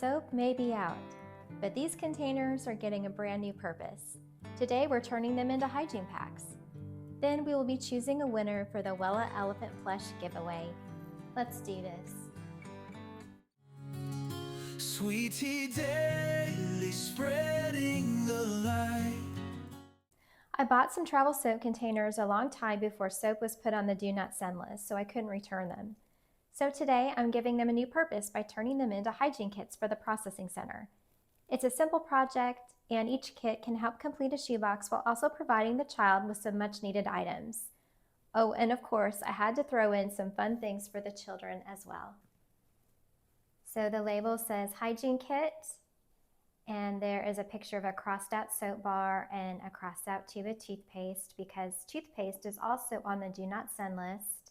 soap may be out, but these containers are getting a brand new purpose. Today we're turning them into hygiene packs. Then we will be choosing a winner for the Wella Elephant Plush giveaway. Let's do this. Sweet tea daily, spreading the light. I bought some travel soap containers a long time before soap was put on the do not send list, so I couldn't return them. So today I'm giving them a new purpose by turning them into hygiene kits for the processing center. It's a simple project, and each kit can help complete a shoebox while also providing the child with some much needed items. Oh, and of course, I had to throw in some fun things for the children as well. So the label says hygiene kit, and there is a picture of a crossed out soap bar and a crossed out tube of toothpaste, because toothpaste is also on the do not send list.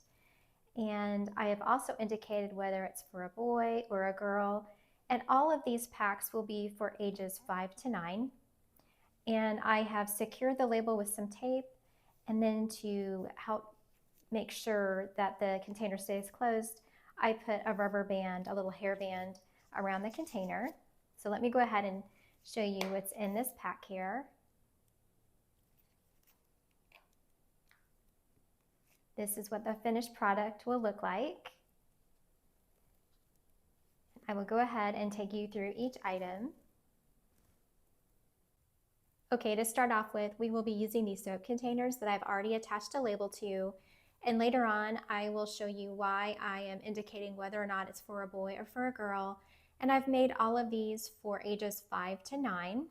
And I have also indicated whether it's for a boy or a girl, and all of these packs will be for ages 5 to 9. And I have secured the label with some tape, and then to help make sure that the container stays closed, I put a rubber band, a little hair band around the container. So let me go ahead and show you what's in this pack here. This is what the finished product will look like. I will go ahead and take you through each item. Okay, to start off with, we will be using these soap containers that I've already attached a label to, and later on I will show you why I am indicating whether or not it's for a boy or for a girl. And I've made all of these for ages 5 to 9.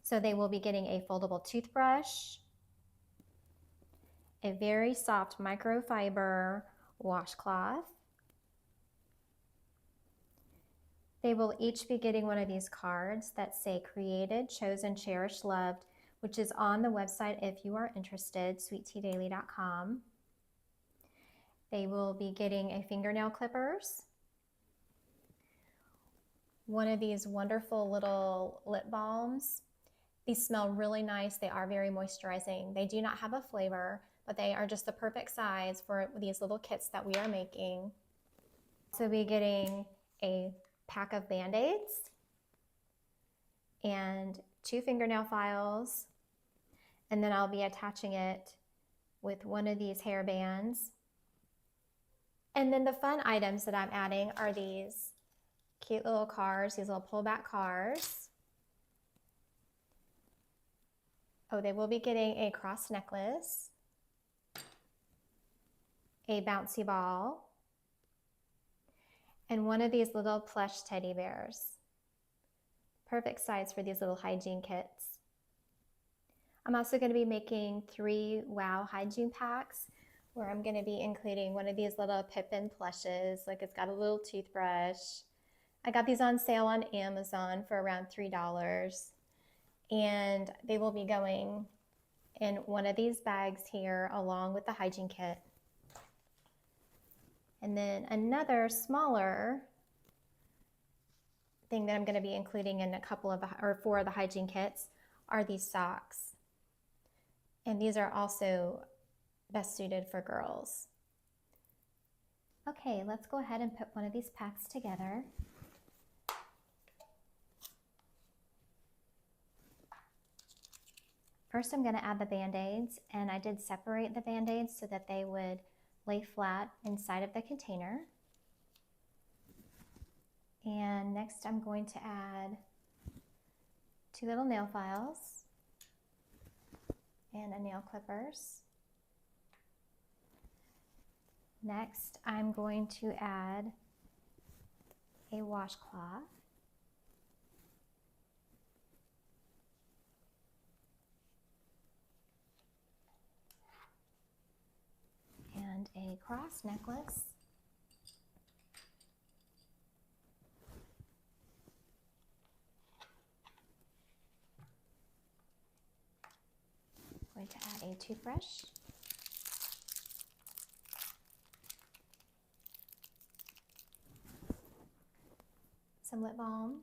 So they will be getting a foldable toothbrush, a very soft microfiber washcloth. They will each be getting one of these cards that say created, chosen, cherished, loved, which is on the website if you are interested, sweetteadaily.com. They will be getting a fingernail clippers, one of these wonderful little lip balms. These smell really nice. They are very moisturizing. They do not have a flavor, but they are just the perfect size for these little kits that we are making. So we'll be getting a pack of Band-Aids and 2 fingernail files, and then I'll be attaching it with one of these hair bands. And then the fun items that I'm adding are these cute little cars, these little pullback cars. Oh, they will be getting a cross necklace, a bouncy ball, and one of these little plush teddy bears. Perfect size for these little hygiene kits. I'm also going to be making 3 Wow hygiene packs where I'm going to be including one of these little Pippin plushes, like it's got a little toothbrush. I got these on sale on Amazon for around $3, and they will be going in one of these bags here along with the hygiene kit. And then another smaller thing that I'm going to be including in a couple of or 4 of the hygiene kits are these socks. And these are also best suited for girls. Okay, let's go ahead and put one of these packs together. First, I'm going to add the Band-Aids, and I did separate the Band-Aids so that they would lay flat inside of the container. And next I'm going to add 2 little nail files and a nail clippers. Next, I'm going to add a washcloth. And a cross necklace. I'm going to add a toothbrush. Some lip balm.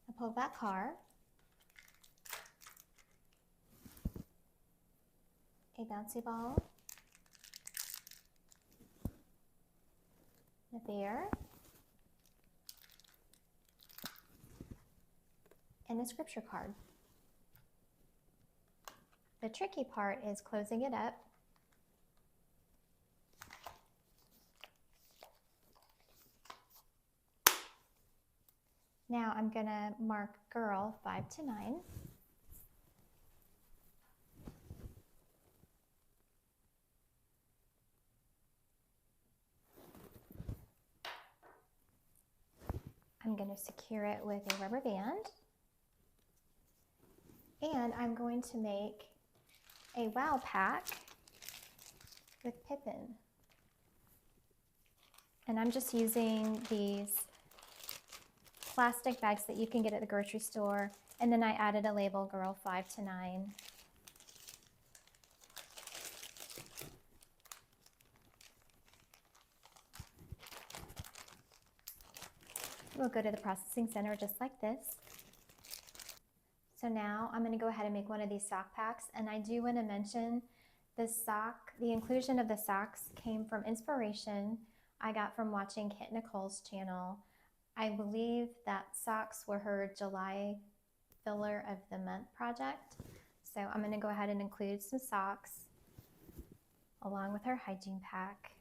A pullback car. A bouncy ball, a there. And a scripture card. The tricky part is closing it up. Now I'm gonna mark girl 5 to 9. I'm going to secure it with a rubber band. And I'm going to make a wow pack with Pippin. And I'm just using these plastic bags that you can get at the grocery store. And then I added a label, girl 5 to 9. We'll go to the processing center just like this. So now I'm going to go ahead and make one of these sock packs, and I do want to mention the inclusion of the socks came from inspiration I got from watching Kit Nichole's channel. I believe that socks were her July filler of the month project. So I'm going to go ahead and include some socks along with her hygiene pack.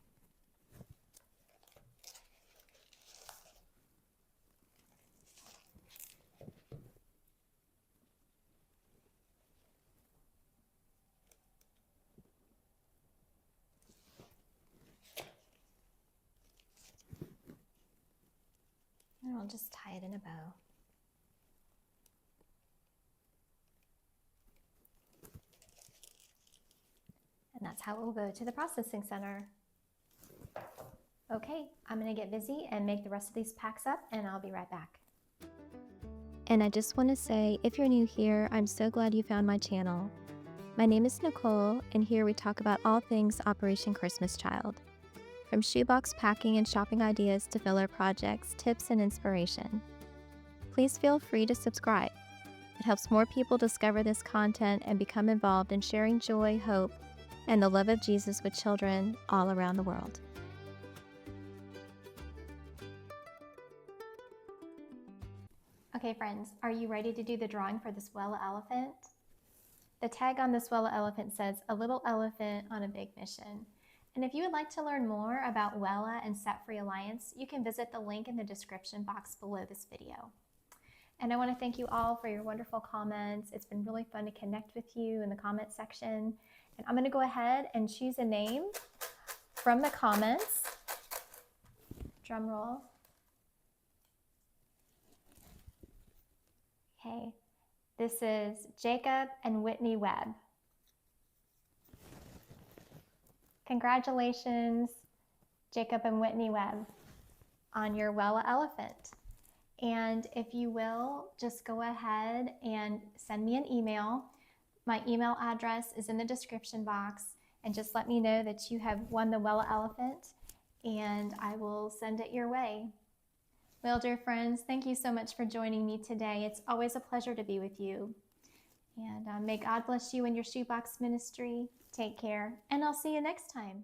And I'll just tie it in a bow. And that's how it will go to the processing center. Okay, I'm gonna get busy and make the rest of these packs up, and I'll be right back. And I just want to say, if you're new here, I'm so glad you found my channel. My name is Nichole, and here we talk about all things Operation Christmas Child. From shoebox packing and shopping ideas to filler projects, tips, and inspiration. Please feel free to subscribe. It helps more people discover this content and become involved in sharing joy, hope, and the love of Jesus with children all around the world. Okay friends, are you ready to do the drawing for this Wella Elephant? The tag on this Wella Elephant says, "A little elephant on a big mission." And if you would like to learn more about Wella and Set Free Alliance, you can visit the link in the description box below this video. And I want to thank you all for your wonderful comments. It's been really fun to connect with you in the comment section. And I'm going to go ahead and choose a name from the comments. Drum roll. Okay, this is Jacob and Whitney Webb. Congratulations, Jacob and Whitney Webb, on your Wella Elephant. And if you will, just go ahead and send me an email. My email address is in the description box, and just let me know that you have won the Wella Elephant, and I will send it your way. Well, dear friends, thank you so much for joining me today. It's always a pleasure to be with you. And may God bless you in your shoebox ministry. Take care, and I'll see you next time.